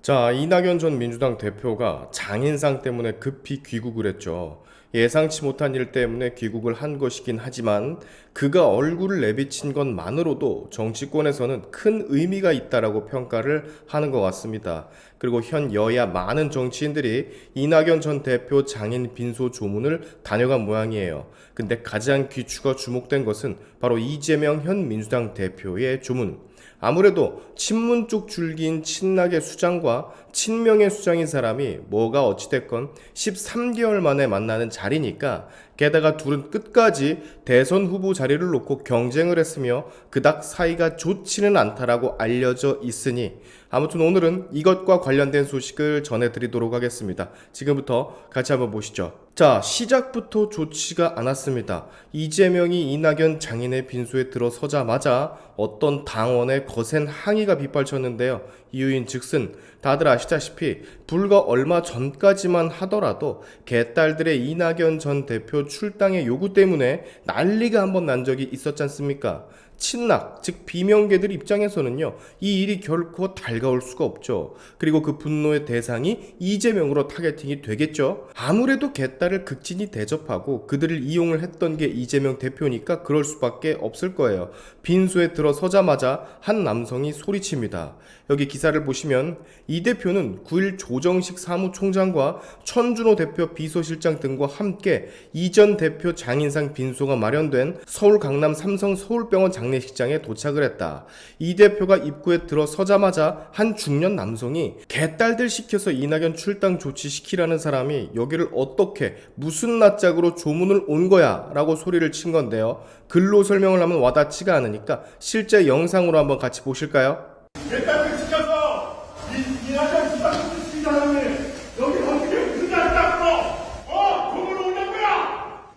자, 이낙연 전 민주당 대표가 장인상 때문에 급히 귀국을 했죠. 예상치 못한 일 때문에 귀국을 한 것이긴 하지만 그가 얼굴을 내비친 것만으로도 정치권에서는 큰 의미가 있다라고 평가를 하는 것 같습니다. 그리고 현 여야 많은 정치인들이 이낙연 전 대표 장인 빈소 조문을 다녀간 모양이에요. 근데 가장 귀추가 주목된 것은 바로 이재명 현 민주당 대표의 조문. 아무래도 친문 쪽 줄기인 친낙의 수장과 친명의 수장인 사람이 뭐가 어찌됐건 13개월 만에 만나는 자리니까, 게다가 둘은 끝까지 대선 후보 자리를 놓고 경쟁을 했으며 그닥 사이가 좋지는 않다라고 알려져 있으니, 아무튼 오늘은 이것과 관련된 소식을 전해드리도록 하겠습니다. 지금부터 같이 한번 보시죠. 자, 시작부터 좋지가 않았습니다. 이재명이 이낙연 장인의 빈소에 들어서자마자 어떤 당원의 거센 항의가 빗발쳤는데요. 이유인 즉슨 다들 아시다시피 불과 얼마 전까지만 하더라도 개딸들의 이낙연 전 대표 출당의 요구 때문에 난리가 한번 난 적이 있었지 않습니까? 친낙, 즉 비명계들 입장에서는요, 이 일이 결코 달가울 수가 없죠. 그리고 그 분노의 대상이 이재명으로 타겟팅이 되겠죠. 아무래도 개딸을 극진히 대접하고 그들을 이용을 했던 게 이재명 대표니까 그럴 수밖에 없을 거예요. 빈소에 들어서자마자 한 남성이 소리칩니다. 여기 기사를 보시면 이 대표는 9일 조정식 사무총장과 천준호 대표 비서실장 등과 함께 이전 대표 장인상 빈소가 마련된 서울 강남 삼성 서울병원 장례식장에 도착을 했다. 이 대표가 입구에 들어서자마자 한 중년 남성이 개딸들 시켜서 이낙연 출당 조치시키라는 사람이 여기를 어떻게 무슨 낯짝으로 조문을 온 거야 라고 소리를 친 건데요. 글로 설명을 하면 와닿지가 않으니까 실제 영상으로 한번 같이 보실까요? 개딸들 시켜서 이낙연 출당 조치시키라는 여기 어떻게 무슨 낯짝으로 조문을 온단 거야?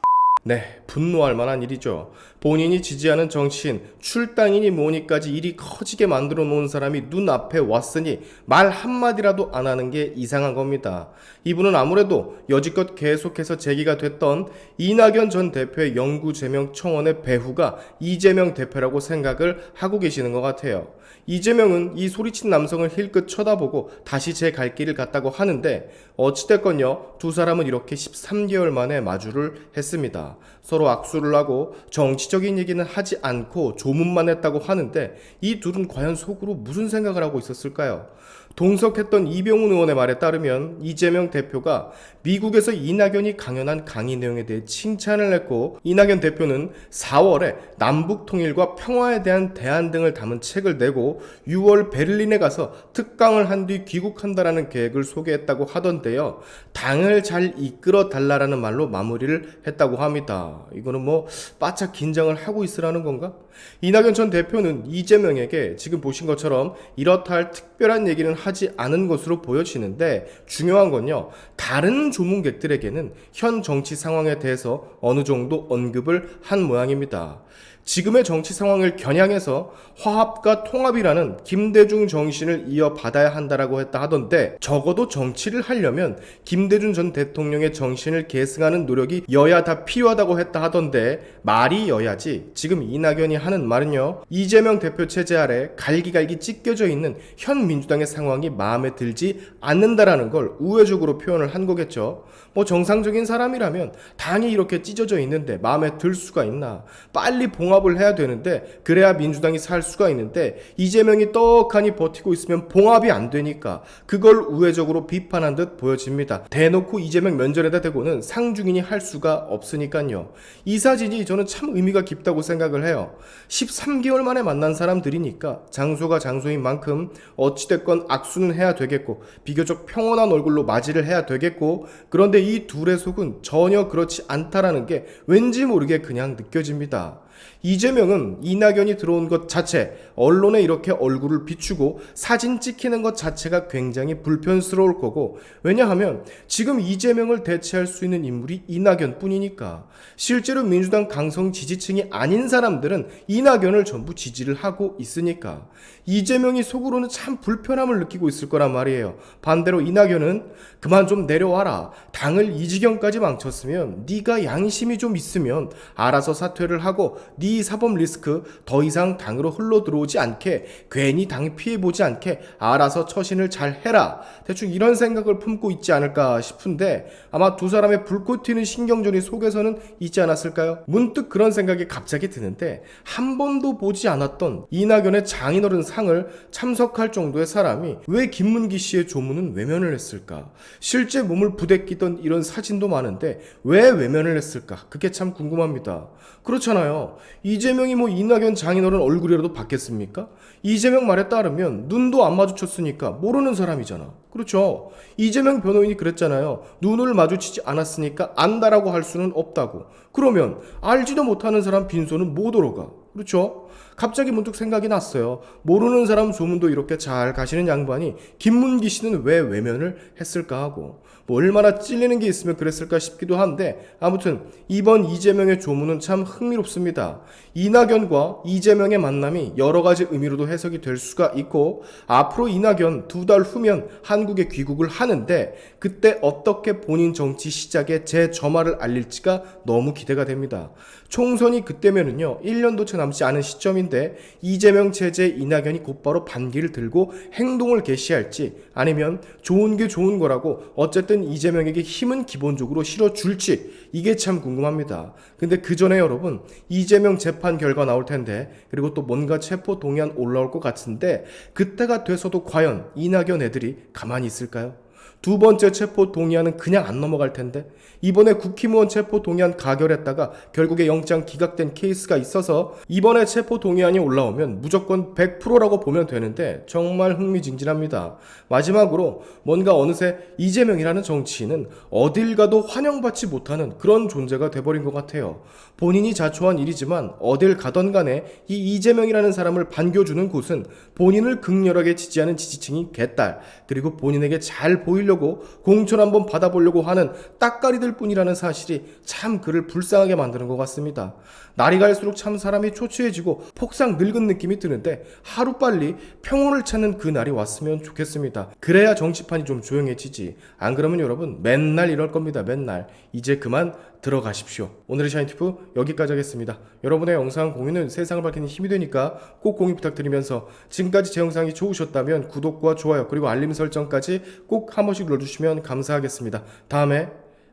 네, 분노할 만한 일이죠. 본인이 지지하는 정치인, 출당이니 뭐니까지 일이 커지게 만들어 놓은 사람이 눈앞에 왔으니 말 한마디라도 안 하는 게 이상한 겁니다. 이분은 아무래도 여지껏 계속해서 제기가 됐던 이낙연 전 대표의 영구 제명 청원의 배후가 이재명 대표라고 생각을 하고 계시는 것 같아요. 이재명은 이 소리친 남성을 힐끗 쳐다보고 다시 제 갈 길을 갔다고 하는데, 어찌됐건요, 두 사람은 이렇게 13개월 만에 마주를 했습니다. 서로 악수를 하고 정치적인 얘기는 하지 않고 조문만 했다고 하는데, 이 둘은 과연 속으로 무슨 생각을 하고 있었을까요? 동석했던 이병훈 의원의 말에 따르면 이재명 대표가 미국에서 이낙연이 강연한 강의 내용에 대해 칭찬을 했고, 이낙연 대표는 4월에 남북 통일과 평화에 대한 대안 등을 담은 책을 내고 6월 베를린에 가서 특강을 한 뒤 귀국한다라는 계획을 소개했다고 하던데요. 당을 잘 이끌어 달라라는 말로 마무리를 했다고 합니다. 이거는 뭐 바짝 긴장을 하고 있으라는 건가? 이낙연 전 대표는 이재명에게 지금 보신 것처럼 이렇다 할 특별한 얘기는 하지 않은 것으로 보여지는데, 중요한 건요, 다른 조문객들에게는 현 정치 상황에 대해서 어느 정도 언급을 한 모양입니다. 지금의 정치 상황을 겨냥해서 화합과 통합이라는 김대중 정신을 이어받아야 한다라고 했다 하던데, 적어도 정치를 하려면 김대중 전 대통령의 정신을 계승하는 노력이 여야 다 필요하다고 했다 하던데, 말이 여야지 지금 이낙연이 하는 말은요, 이재명 대표 체제 아래 갈기갈기 찢겨져 있는 현 민주당의 상황이 마음에 들지 않는다라는 걸 우회적으로 표현을 한 거겠죠. 뭐 정상적인 사람이라면 당이 이렇게 찢어져 있는데 마음에 들 수가 있나? 빨리 봉합을 해야 되는데, 그래야 민주당이 살 수가 있는데, 이재명이 떡하니 버티고 있으면 봉합이 안 되니까 그걸 우회적으로 비판한 듯 보여집니다. 대놓고 이재명 면전에다 대고는 상중인이 할 수가 없으니까요. 이 사진이 저는 참 의미가 깊다고 생각을 해요. 13개월 만에 만난 사람들이니까 장소가 장소인 만큼 어찌됐건 악수는 해야 되겠고 비교적 평온한 얼굴로 맞이를 해야 되겠고, 그런데 이 둘의 속은 전혀 그렇지 않다라는 게 왠지 모르게 그냥 느껴집니다. 이재명은 이낙연이 들어온 것 자체, 언론에 이렇게 얼굴을 비추고 사진 찍히는 것 자체가 굉장히 불편스러울 거고, 왜냐하면 지금 이재명을 대체할 수 있는 인물이 이낙연 뿐이니까. 실제로 민주당 강성 지지층이 아닌 사람들은 이낙연을 전부 지지를 하고 있으니까 이재명이 속으로는 참 불편함을 느끼고 있을 거란 말이에요. 반대로 이낙연은 그만 좀 내려와라, 당을 이 지경까지 망쳤으면 네가 양심이 좀 있으면 알아서 사퇴를 하고 네 사법 리스크 더 이상 당으로 흘러 들어오지 않게, 괜히 당 피해보지 않게 알아서 처신을 잘 해라, 대충 이런 생각을 품고 있지 않을까 싶은데, 아마 두 사람의 불꽃 튀는 신경전이 속에서는 있지 않았을까요? 문득 그런 생각이 갑자기 드는데, 한 번도 보지 않았던 이낙연의 장인어른 상을 참석할 정도의 사람이 왜 김문기 씨의 조문은 외면을 했을까? 실제 몸을 부대끼던 이런 사진도 많은데 왜 외면을 했을까? 그게 참 궁금합니다. 그렇잖아요. 이재명이 뭐 이낙연 장인어른 얼굴이라도 봤겠습니까? 이재명 말에 따르면 눈도 안 마주쳤으니까 모르는 사람이잖아. 그렇죠. 이재명 변호인이 그랬잖아요. 눈을 마주치지 않았으니까 안다라고 할 수는 없다고. 그러면 알지도 못하는 사람 빈소는 못 오러가. 그렇죠. 갑자기 문득 생각이 났어요. 모르는 사람 소문도 이렇게 잘 가시는 양반이 김문기 씨는 왜 외면을 했을까 하고, 뭐 얼마나 찔리는 게 있으면 그랬을까 싶기도 한데, 아무튼 이번 이재명의 조문은 참 흥미롭습니다. 이낙연과 이재명의 만남이 여러 가지 의미로도 해석이 될 수가 있고, 앞으로 이낙연 2달 후면 한국에 귀국을 하는데 그때 어떻게 본인 정치 시작의 재점화를 알릴지가 너무 기대가 됩니다. 총선이 그때면은요 1년도 채 남지 않은 시점인데, 이재명 체제 이낙연이 곧바로 반기를 들고 행동을 개시할지, 아니면 좋은 게 좋은 거라고 어쨌든 이재명에게 힘은 기본적으로 실어줄지, 이게 참 궁금합니다. 근데 그 전에 여러분, 이재명 재판 결과 나올 텐데, 그리고 또 뭔가 체포 동의안 올라올 것 같은데, 그때가 돼서도 과연 이낙연 애들이 가만히 있을까요? 두 번째 체포 동의안은 그냥 안 넘어갈 텐데, 이번에 국힘의원 체포 동의안 가결했다가 결국에 영장 기각된 케이스가 있어서 이번에 체포 동의안이 올라오면 무조건 100%라고 보면 되는데, 정말 흥미진진합니다. 마지막으로 뭔가 어느새 이재명이라는 정치인은 어딜 가도 환영받지 못하는 그런 존재가 돼버린 것 같아요. 본인이 자초한 일이지만 어딜 가던 간에 이 이재명이라는 사람을 반겨주는 곳은 본인을 극렬하게 지지하는 지지층이 개딸, 그리고 본인에게 잘 보이려고 공천 한번 받아보려고 하는 따까리들 뿐이라는 사실이 참 그를 불쌍하게 만드는 것 같습니다. 날이 갈수록 참 사람이 초췌해지고 폭삭 늙은 느낌이 드는데, 하루빨리 평온을 찾는 그 날이 왔으면 좋겠습니다. 그래야 정치판이 좀 조용해지지. 안 그러면 여러분 맨날 이럴 겁니다. 맨날. 이제 그만 들어가십시오. 오늘의 샤인티프 여기까지 하겠습니다. 여러분의 영상 공유는 세상을 밝히는 힘이 되니까 꼭 공유 부탁드리면서, 지금까지 제 영상이 좋으셨다면 구독과 좋아요 그리고 알림 설정까지 꼭 한 번씩 눌러주시면 감사하겠습니다. 다음에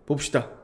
봅시다.